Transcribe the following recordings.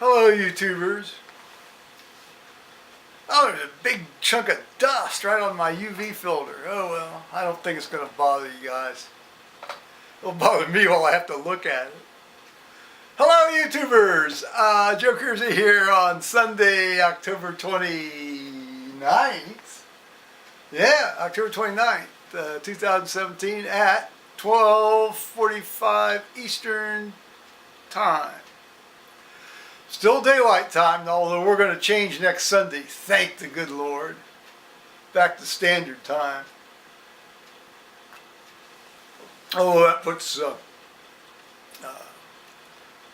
Hello, YouTubers. Oh, there's a big chunk of dust right on my UV filter. Oh well, I don't think it's going to bother you guys. It'll bother me while I have to look at it. Hello, YouTubers. Joe Kersey here on Sunday, October 29th. Yeah, October 29th, 2017 at 12:45 Eastern Time. Still daylight time, although we're going to change next Sunday. Thank the good Lord. Back to standard time. Oh, that puts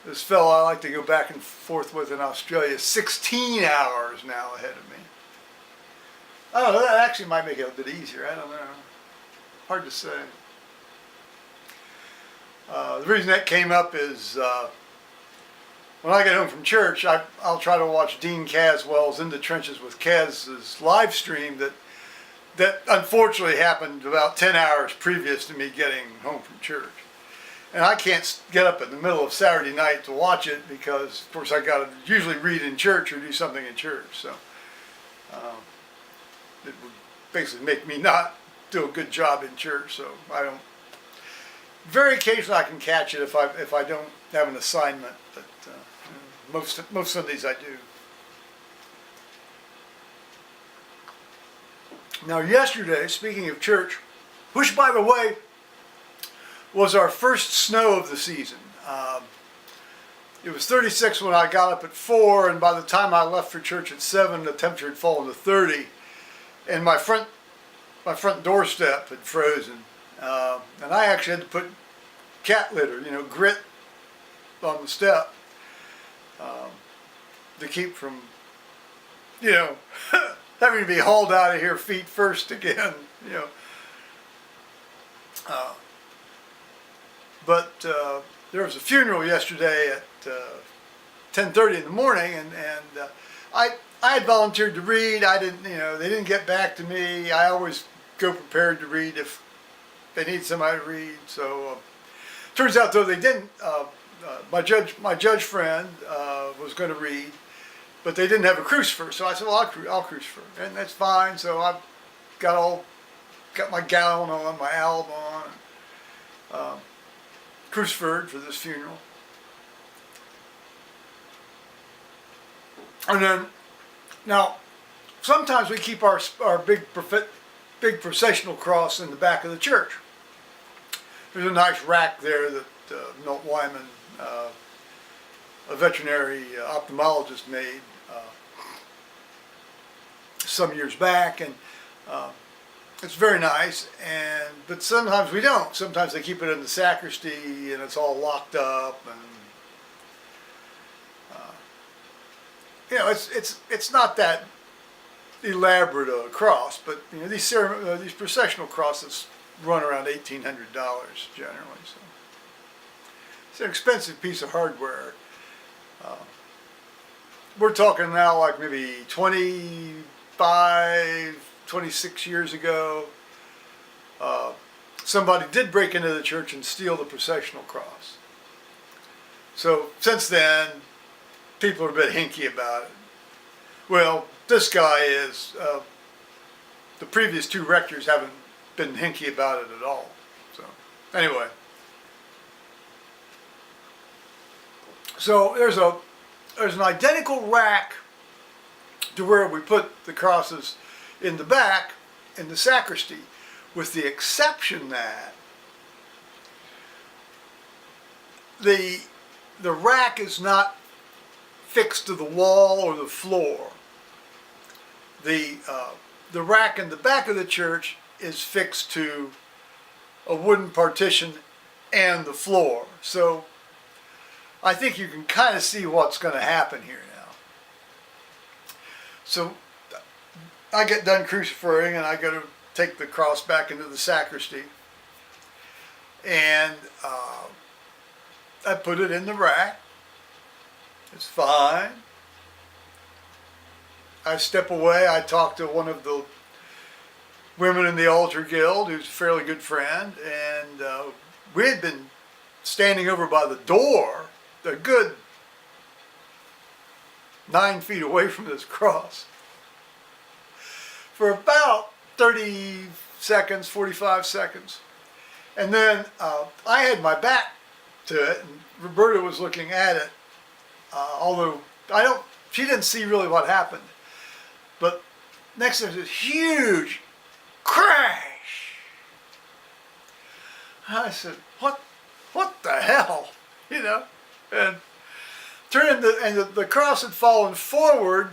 this fellow I like to go back and forth with in Australia 16 hours now ahead of me. Oh, that actually might make it a bit easier. I don't know. Hard to say. The reason that came up is when I get home from church, I'll try to watch Dean Caswell's In the Trenches with Kaz's live stream that unfortunately happened about 10 hours previous to me getting home from church. And I can't get up in the middle of Saturday night to watch it because, of course, I got to usually read in church or do something in church. So it would basically make me not do a good job in church. So I don't. Very occasionally I can catch it if I don't have an assignment, but most Sundays I do. Now yesterday, speaking of church, which by the way was our first snow of the season. It was 36 when I got up at 4, and by the time I left for church at 7, the temperature had fallen to 30, and my front doorstep had frozen. And I actually had to put cat litter, grit on the step to keep from, having to be hauled out of here feet first again, But there was a funeral yesterday at 10:30 in the morning, and I had volunteered to read. I didn't, they didn't get back to me. I always go prepared to read if they need somebody to read. So turns out though they didn't. My judge friend was going to read, but they didn't have a crucifer. So I said, well, I'll crucifer, and that's fine. So I got my gown on, my alb on, crucifered for this funeral. And then, now, sometimes we keep our big processional cross in the back of the church. There's a nice rack there that Milt Wyman, a veterinary ophthalmologist, made some years back, and it's very nice. But sometimes we don't. Sometimes they keep it in the sacristy, and it's all locked up, and it's not that elaborate a cross, but these processional crosses run around $1,800 generally. So it's an expensive piece of hardware. We're talking now like maybe 26 years ago. Somebody did break into the church and steal the processional cross. So since then, people are a bit hinky about it. Well, this guy is. The previous two rectors haven't been hinky about it at all. So anyway, so there's an identical rack to where we put the crosses in the back in the sacristy, with the exception that the rack is not fixed to the wall or the floor. The rack in the back of the church is fixed to a wooden partition and the floor. So I think you can kind of see what's going to happen here now. So I get done crucifying and I go to take the cross back into the sacristy, and I put it in the rack. It's fine. I step away. I talk to one of the women in the altar guild, who's a fairly good friend, and we had been standing over by the door a good 9 feet away from this cross for about 30 seconds, 45 seconds. And then I had my back to it, and Roberta was looking at it, although she didn't see really what happened. But next there's this huge crash. I said, what the hell? You know? And the cross had fallen forward,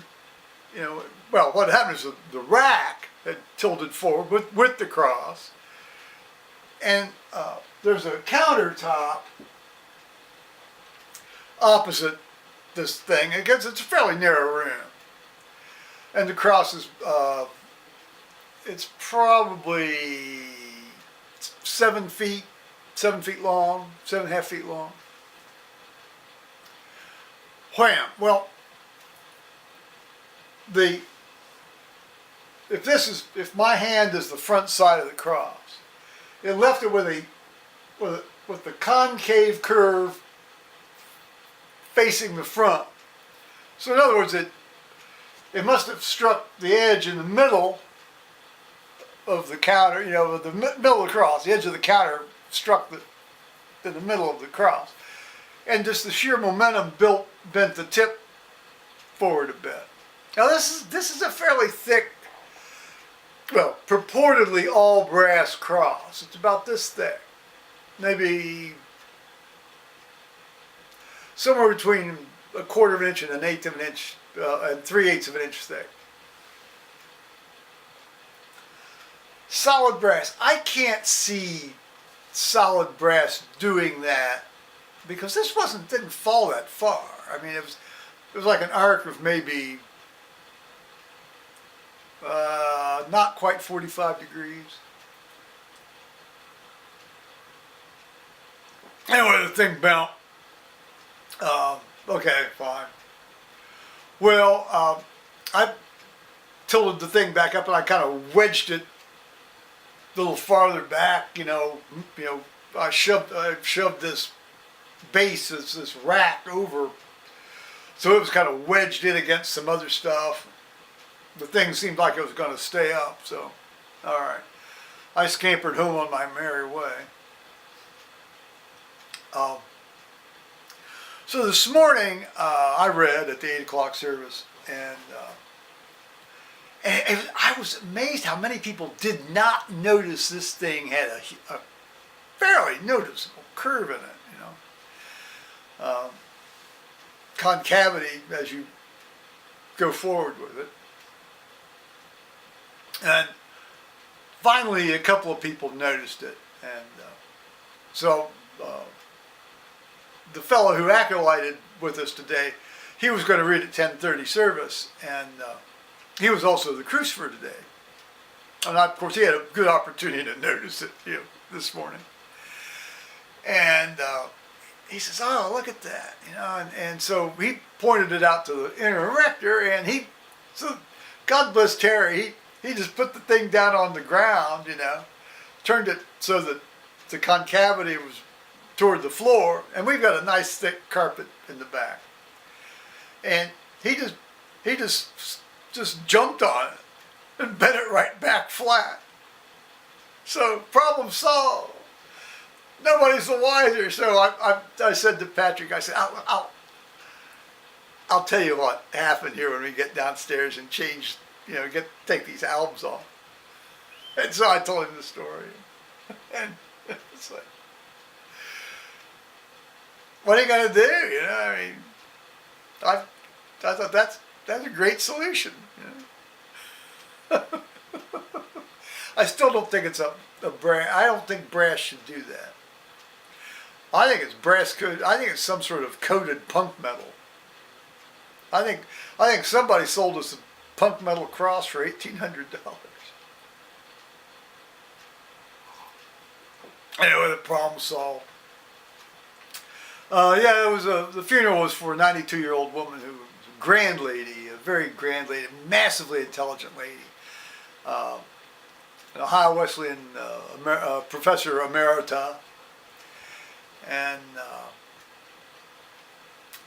you know. Well, what happened is the rack had tilted forward with the cross. And there's a countertop opposite this thing. It's a fairly narrow room. And the cross is, it's probably 7 feet long, 7.5 feet long. Wham! Well, if my hand is the front side of the cross, it left it with the concave curve facing the front. So in other words, it must have struck the edge in the middle of the counter, you know, the middle of the cross. The edge of the counter struck in the middle of the cross. And just the sheer momentum bent the tip forward a bit. Now this is a fairly thick, well, purportedly all brass cross. It's about this thick, maybe somewhere between 1/4 of an inch and 1/8 of an inch, and 3/8 of an inch thick. Solid brass. I can't see solid brass doing that because this didn't fall that far. I mean, it was like an arc of maybe not quite 45 degrees. Anyway, the thing bent. Okay, fine. Well, I tilted the thing back up and I kind of wedged it a little farther back. You know, I shoved this base, this rack over, so it was kind of wedged in against some other stuff. The thing seemed like it was going to stay up, so all right. I scampered home on my merry way. So this morning I read at the 8 o'clock service, and I was amazed how many people did not notice this thing had a fairly noticeable curve in it. You know, concavity as you go forward with it. And finally, a couple of people noticed it, and so the fellow who acolyted with us today, he was going to read at 10:30 service, and he was also the crucifer today. And of course, he had a good opportunity to notice it, you know, this morning. And he says, "Oh, look at that," you know, and so he pointed it out to the interim rector, and so God bless Terry, he just put the thing down on the ground, you know, turned it so that the concavity was toward the floor, and we've got a nice thick carpet in the back. And he just jumped on it and bent it right back flat. So problem solved. Nobody's the wiser. So I said to Patrick, I said, I'll tell you what happened here when we get downstairs and change, you know, take these albums off. And so I told him the story. And it's like, what are you gonna do? You know, I mean, I thought that's a great solution. You know? I still don't think it's a brass. I don't think brass should do that. I think it's brass coated. I think it's some sort of coated punk metal. I think somebody sold us a punk metal cross for $1,800. Anyway, the problem solved. Yeah, it was the funeral was for a 92-year-old woman who was a grand lady, a very grand lady, massively intelligent lady, an Ohio Wesleyan professor emerita, and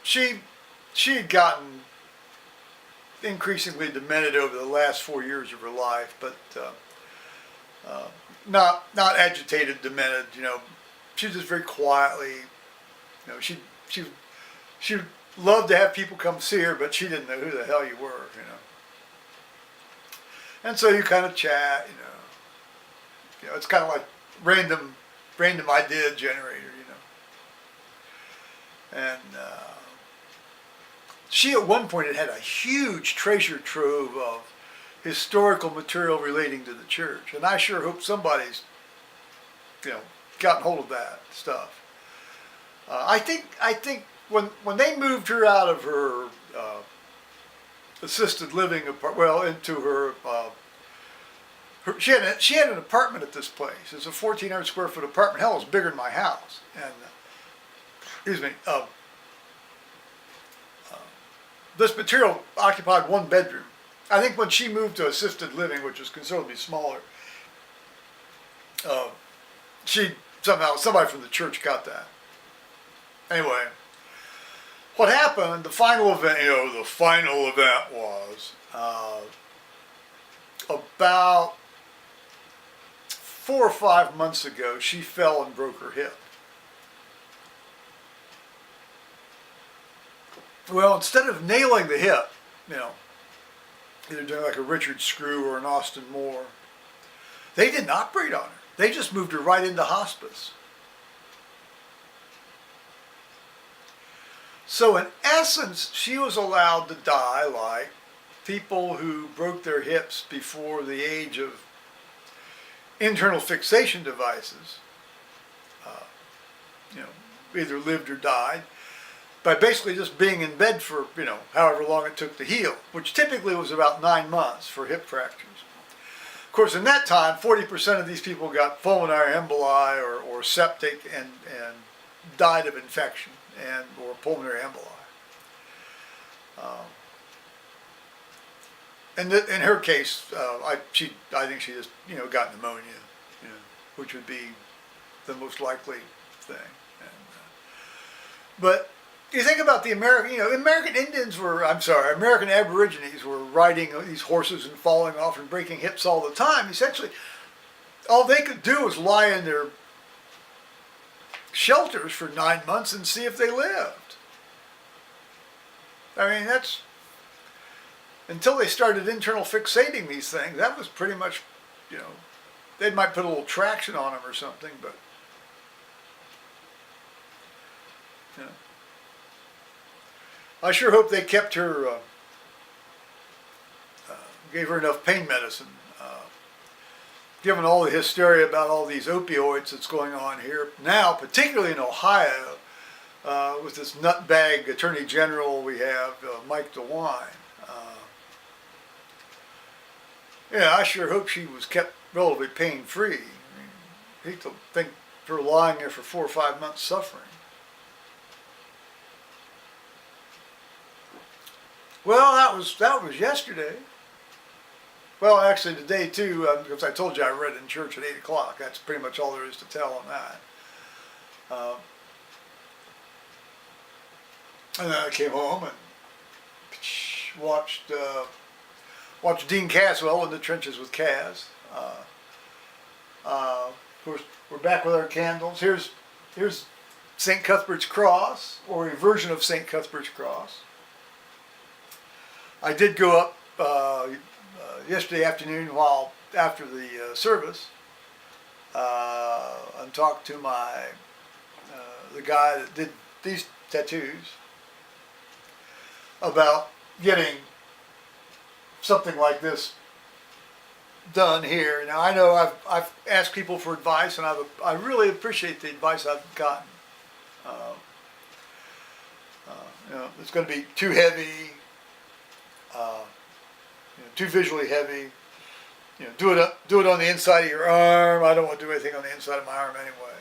she had gotten increasingly demented over the last 4 years of her life, but not agitated, demented. You know, she was just very quietly. You know, she loved to have people come see her, but she didn't know who the hell you were. You know, and so you kind of chat. You know, it's kind of like random idea generator. You know, and she at one point had a huge treasure trove of historical material relating to the church, and I sure hope somebody's, you know, gotten hold of that stuff. I think when they moved her out of her assisted living into her, she had an apartment at this place. It's a 1,400 square foot apartment. Hell, it's bigger than my house. And excuse me. This material occupied one bedroom. I think when she moved to assisted living, which is considerably smaller, somebody from the church got that. Anyway, what happened? The final event. You know, the final event was about 4 or 5 months ago. She fell and broke her hip. Well, instead of nailing the hip, you know, either doing like a Richard Screw or an Austin Moore, they didn't operate on her. They just moved her right into hospice. So in essence, she was allowed to die like people who broke their hips before the age of internal fixation devices, you know, either lived or died, by basically just being in bed for, you know, however long it took to heal, which typically was about 9 months for hip fractures. Of course, in that time, 40% of these people got pulmonary emboli or septic and died of infection or pulmonary emboli. And in her case, I think she just, you know, got pneumonia, you know, which would be the most likely thing. But you think about the American Aborigines were riding these horses and falling off and breaking hips all the time. Essentially, all they could do was lie in their shelters for 9 months and see if they lived. I mean, that's, until they started internal fixating these things, that was pretty much, you know, they might put a little traction on them or something, but, you know. I sure hope they kept her, gave her enough pain medicine. Given all the hysteria about all these opioids that's going on here now, particularly in Ohio, with this nutbag Attorney General we have, Mike DeWine. Yeah, I sure hope she was kept relatively pain-free. I mean, I hate to think of her lying there for 4 or 5 months suffering. Well, that was yesterday. Well, actually today too, because I told you I read in church at 8 o'clock. That's pretty much all there is to tell on that. And then I came home and watched Dean Caswell in the trenches with Kaz. Of course, we're back with our candles. Here's St. Cuthbert's cross, or a version of St. Cuthbert's cross. I did go up yesterday afternoon after the service and talked to the guy that did these tattoos about getting something like this done here. Now I know I've asked people for advice, and I really appreciate the advice I've gotten. You know, it's going to be too heavy. Too visually heavy. You know, do it on the inside of your arm. I don't want to do anything on the inside of my arm anyway.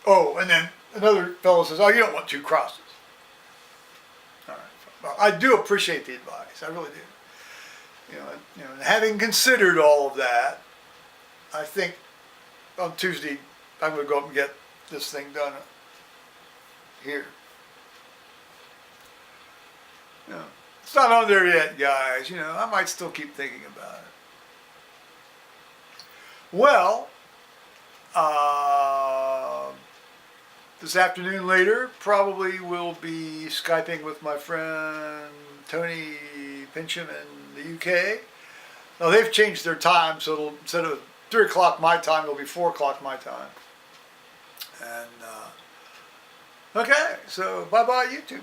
Oh, and then another fellow says, "Oh, you don't want 2 crosses." All right. Well, I do appreciate the advice. I really do. You know, and having considered all of that, I think on Tuesday I'm going to go up and get this thing done here. You know, it's not on there yet, guys. You know, I might still keep thinking about it. Well, this afternoon later, probably will be Skyping with my friend Tony Pincham in the UK. Now they've changed their time, so it'll, instead of 3 o'clock my time, it'll be 4 o'clock my time. And okay, so bye-bye YouTube.